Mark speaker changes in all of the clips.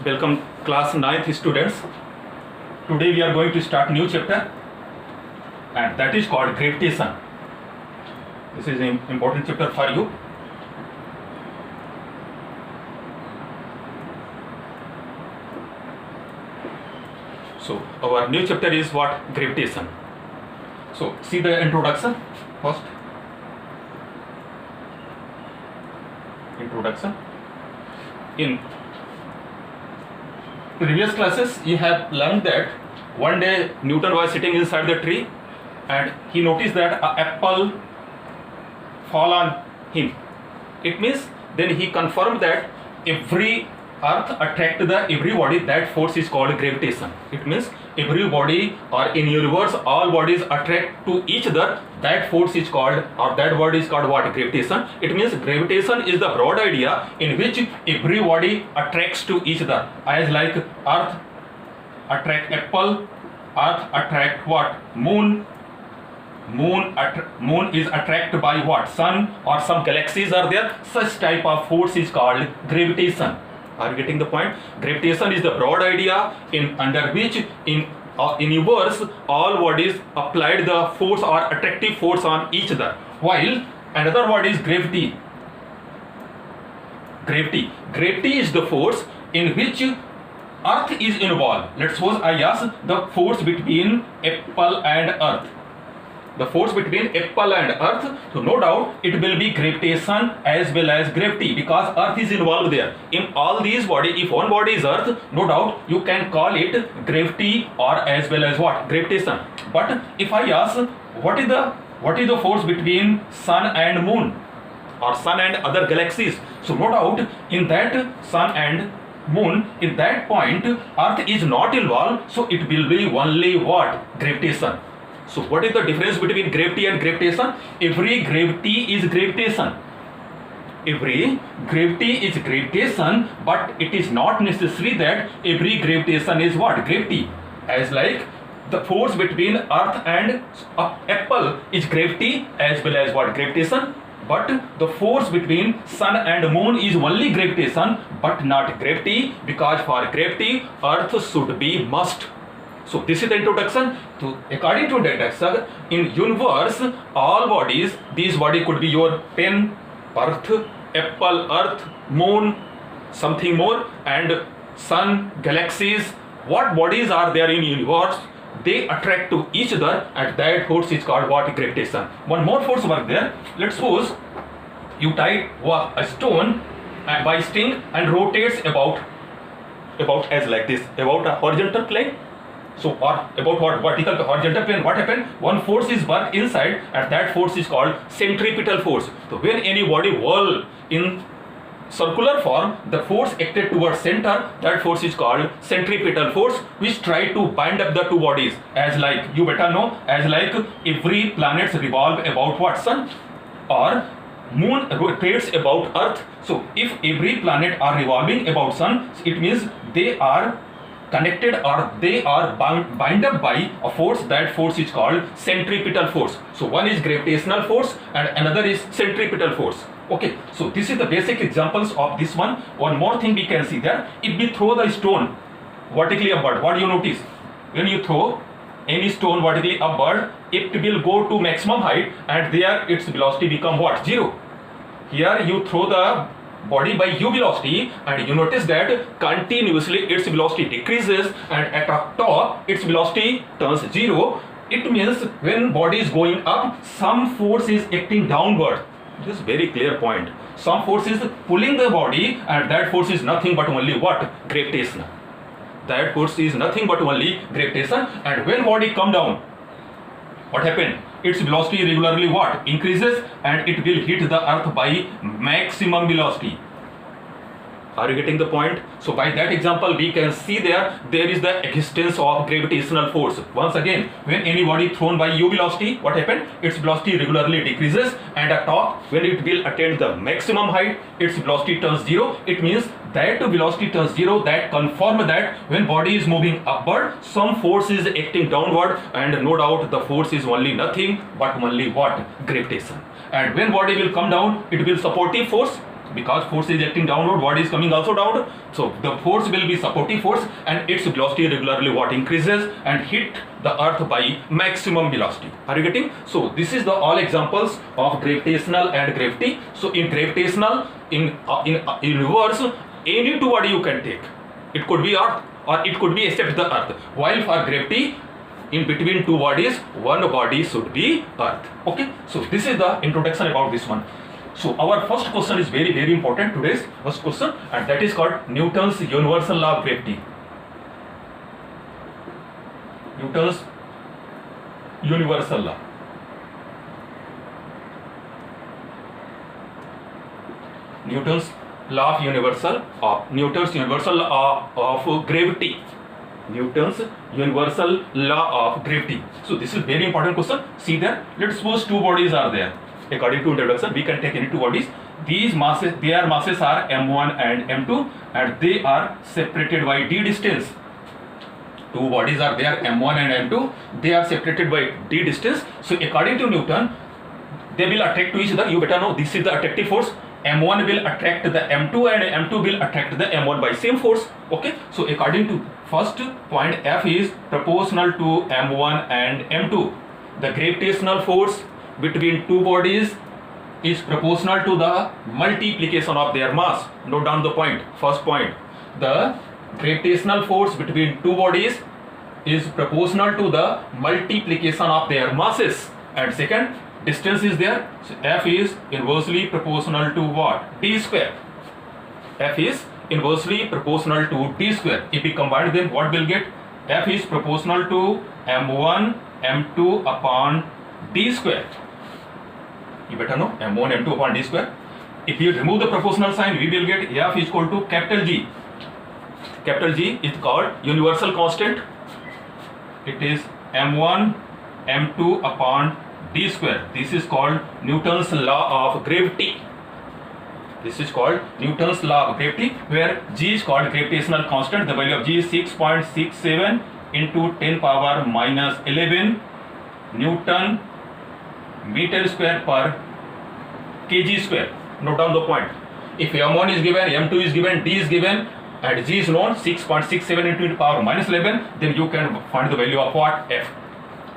Speaker 1: Welcome class 9th students. Today we are going to start new chapter and that is called gravitation. This is an important chapter for you. So our new chapter is what? Gravitation. So see the introduction first. Introduction. In previous classes you have learned that one day Newton was sitting inside the tree and he noticed that an apple fall on him. It means then he confirmed that every earth attract the every body, that force is called gravitation. It means every body or in universe all bodies attract to each other, that force is called, or that word is called what? Gravitation. It means gravitation is the broad idea in which every body attracts to each other, as like earth attract apple, earth attract what? Moon is attracted by what? Sun, or some galaxies are there. Such type of force is called gravitation. Are you getting the point? Gravitation is the broad idea in under which in universe all bodies applied the force or attractive force on each other, while another word is gravity. Gravity is the force in which earth is involved. Let's suppose I ask the force between apple and earth. The force between apple and earth, so no doubt it will be gravitation as well as gravity, because earth is involved there. In all these bodies, if one body is earth, no doubt you can call it gravity or as well as what? Gravitation. But if I ask what is the force between sun and moon or sun and other galaxies, so no doubt in that sun and moon, in that point earth is not involved, so it will be only what? Gravitation. So what is the difference between gravity and gravitation? Every gravity is gravitation. Every gravity is gravitation, but it is not necessary that every gravitation is what? Gravity. As like the force between earth and apple is gravity as well as what? Gravitation. But the force between sun and moon is only gravitation but not gravity, because for gravity earth should be must. So this is the introduction. So according to the introduction, in universe all bodies, these body could be your pen, earth, apple, earth, moon, something more, and sun, galaxies. What bodies are there in universe? They attract to each other, and that force is called what? Gravitation. One more force work there. Let's suppose you tie a stone by string and rotates about as like this, about a horizontal plane. So or about what? Vertical horizontal plane. What happened? One force is worked inside, and that force is called centripetal force. So when any body whirl in circular form, the force acted towards center, that force is called centripetal force, which try to bind up the two bodies. As like you better know, as like every planets revolve about what? Sun, or moon rotates about earth. So if every planet are revolving about sun, it means they are connected or they are bind up by a force. That force is called centripetal force. So one is gravitational force and another is centripetal force. Okay, so this is the basic examples of this one. One more thing we can see there. If we throw the stone vertically upward, what do you notice? When you throw any stone vertically upward, it will go to maximum height and there its velocity become what? 0. Here you throw the body by u velocity and you notice that continuously its velocity decreases and at the top its velocity turns 0. It means when body is going up, some force is acting downward. This is very clear point. Some force is pulling the body, and that force is nothing but only what? Gravitation. That force is nothing but only gravitation. And when body come down, what happened? Its velocity regularly what? Increases, and it will hit the earth by maximum velocity. Are you getting the point? So by that example we can see there is the existence of gravitational force. Once again, when any body thrown by u velocity, what happened? Its velocity regularly decreases, and at top when it will attain the maximum height, its velocity turns 0. It means that velocity turns 0, that confirm that when body is moving upward, some force is acting downward, and no doubt the force is only nothing but only what? Gravitation. And when body will come down, it will supportive force. because force is acting downward, what is coming also downward. So the force will be supportive force, and its velocity regularly what increases and hit the earth by maximum velocity. Are you getting? So this is the all examples of gravitational and gravity. So in gravitational, in reverse, any two body you can take. It could be earth or it could be except the earth. While for gravity, in between two bodies, one body should be earth. Okay, so this is the introduction about this one. So our first question is very, very important, today's first question, and that is called Newton's universal law of gravity. Newton's universal law. Newton's law of Newton's universal law of gravity. Newton's universal law of gravity. So this is very important question. See there, let's suppose two bodies are there. According to introduction, we can take any two bodies. These masses, their masses are m1 and m2, and they are separated by d distance. Two bodies are there, m1 and m2. They are separated by d distance. So according to Newton, they will attract to each other. You better know this is the attractive force. M1 will attract the M2 and M2 will attract the M1 by same force. Okay. So according to first point, F is proportional to M1 and M2. The gravitational force between two bodies is proportional to the multiplication of their mass. Note down the point. First point, the gravitational force between two bodies is proportional to the multiplication of their masses. And second, distance is there. So F is inversely proportional to what? D square. F is inversely proportional to D square. If we combine them, what will get? F is proportional to M1 M2 upon D square. You better know M1 M2 upon D square. If you remove the proportional sign, we will get F is equal to capital G. Capital G is called universal constant. It is M1 M2 upon D square. This is called Newton's law of gravity. This is called Newton's law of gravity, where G is called gravitational constant. The value of G is 6.67 into 10 power minus 11 Newton meter square per kg square. Note down the point. If M1 is given, M2 is given, D is given, and G is known, 6.67 into 10 power minus 11, then you can find the value of what? F.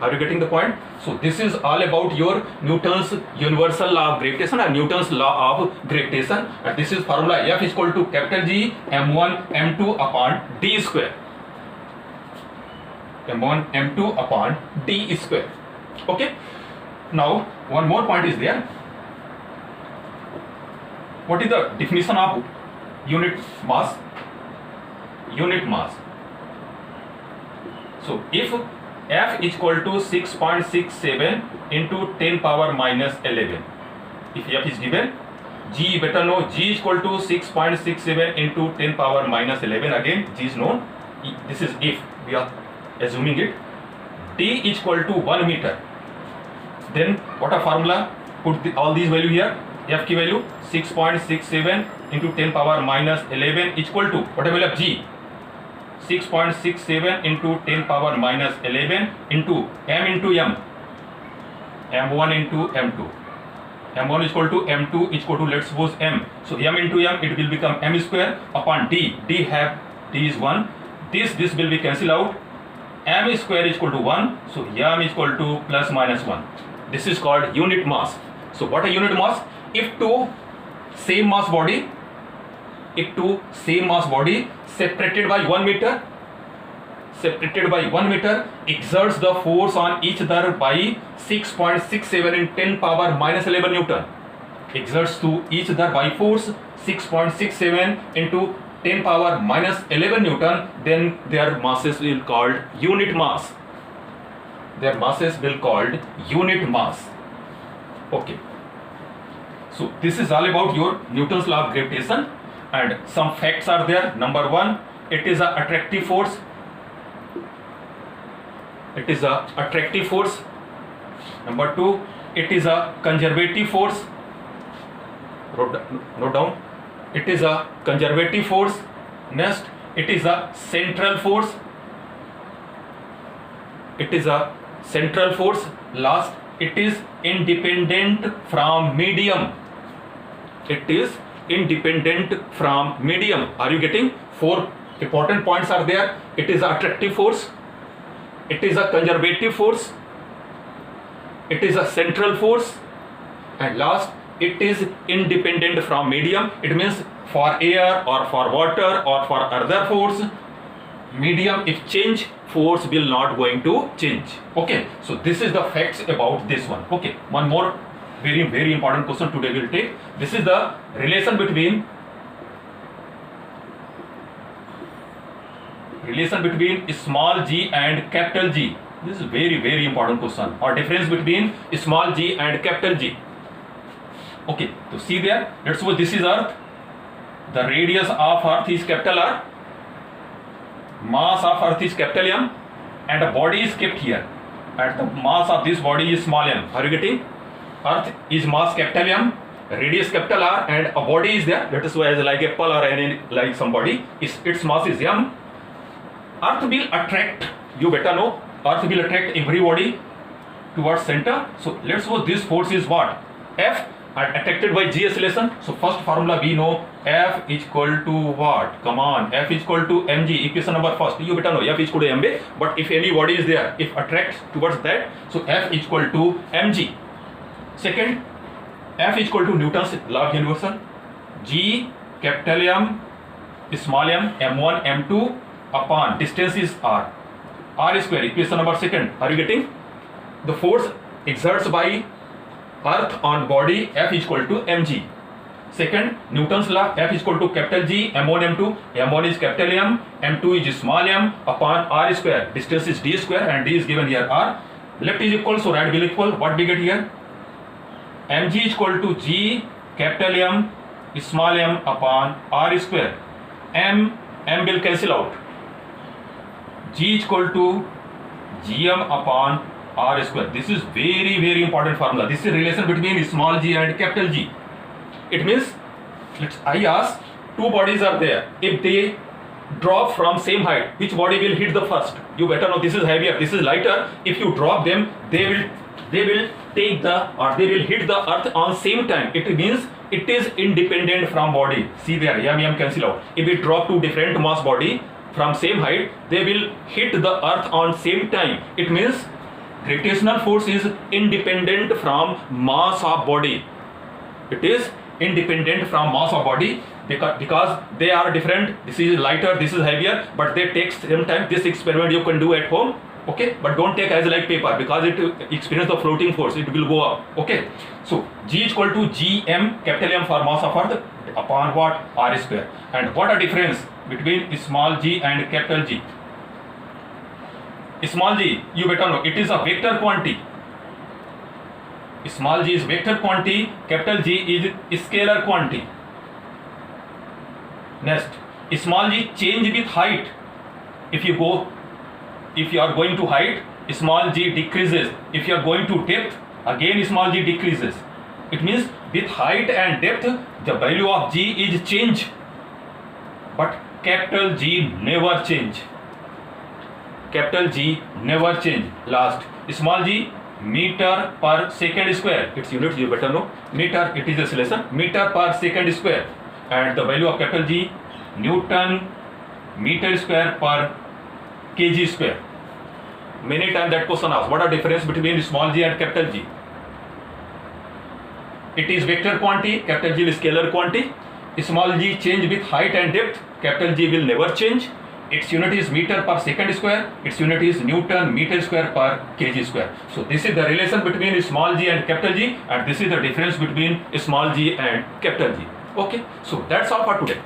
Speaker 1: Are you getting the point? So this is all about your Newton's universal law of gravitation and Newton's law of gravitation. And this is formula F is equal to capital G M1 M2 upon D square. M1 M2 upon D square. Okay. Now one more point is there. What is the definition of unit mass? Unit mass. So if F is equal to 6.67 into 10 power minus 11. If F is given, G better know, G is equal to 6.67 into 10 power minus 11. Again, G is known. This is if we are assuming it. D is equal to 1 meter. Then what a formula? Put all these value here. F की value 6.67 into 10 power minus 11 is equal to what a value of G? 6.67 into 10 power minus 11 into M into M. M1 into M2. M1 is equal to M2 is equal to, let's suppose, M. So M into M, it will become M square upon D. D is 1. This will be cancelled out. M square is equal to 1. So M is equal to plus minus 1. This is called unit mass. So what a unit mass? If two same mass body separated by 1 meter exerts the force on each other by 6.67 in 10 power minus 11 Newton. Exerts to each other by force 6.67 into 10 power minus 11 Newton, then their masses will called unit mass. Their masses will called unit mass. Okay. So this is all about your Newton's law of gravitation, and some facts are there. Number 1, it is an attractive force. It is a attractive force. Number 2, it is a conservative force. Note down. It is a conservative force. Next, it is a central force. It is a central force. Last, it is independent from medium. It is independent from medium. Are you getting? 4 important points are there. It is an attractive force, it is a conservative force, it is a central force, and last, it is independent from medium. It means for air or for water or for other force, medium if change, force will not going to change. Okay, so this is the facts about this one. Okay, one more very important question today we'll take. This is the relation between small g and capital G. This is very important question, or difference between small g and capital G. Okay, so see there, let's suppose this is Earth, the radius of Earth is capital R, mass of Earth is capital M, and a body is kept here, and the mass of this body is small m. Are you getting? Earth is mass capital M, radius capital R, and a body is there. Let us say as like apple or any like somebody. Its mass is m. Earth will attract. You better know. Earth will attract everybody towards center. So let's suppose this force is what? F, and attracted by g acceleration. So first formula we know, F is equal to what? Come on, F is equal to mg. Equation number first, you better know F is equal to mb. But if any body is there, if attracts towards that, so F is equal to mg. Second, F is equal to Newton's law of universal. G capital M small m, m1 m2 upon distance is r. R square, equation number second. Are you getting? The force exerts by Earth on body, F is equal to mg. Second, Newton's law, F is equal to capital G, m1 m2. m1 is capital M, m2 is small m upon r square. Distance is d square and d is given here r. Left is equal, so right will equal. What we get here? mg is equal to g capital M small m upon r square. M will cancel out. G is equal to gm upon r square. This is very important formula. This is relation between small g and capital G. It means, I ask, two bodies are there. If they drop from same height, which body will hit the first? You better know. This is heavier, this is lighter. If you drop them, they will take the, or they will hit the earth on same time. It means it is independent from body. See there, m cancel out. If we drop two different mass body from same height, they will hit the earth on same time. It means gravitational force is independent from mass of body. It is independent from mass of body because they are different. This is lighter, this is heavier, but they take same time. This experiment you can do at home. Okay, but don't take as like paper because it experience the floating force, it will go up. Okay, so G is equal to gm capital M for mass of Earth upon what? R square. And what a difference between small g and capital G. Small g, you better know, it is a vector quantity. Small g is vector quantity, capital G is scalar quantity. Next, small g change with height. If you are going to height, small g decreases. If you are going to depth, again small g decreases. It means with height and depth, the value of g is change, but capital G never change. Capital G never change. Last, small g, meter per second square. Its unit you better know. Meter, it is a acceleration. Meter per second square. And the value of capital G, Newton meter square per kg square. Many times that question asked, what are difference between small g and capital G? It is vector quantity, capital G is scalar quantity. Small g change with height and depth, capital G will never change. Its unit is meter per second square. Its unit is Newton meter square per kg square. So this is the relation between small g and capital G, and this is the difference between small g and capital G. Okay, so that's all for today.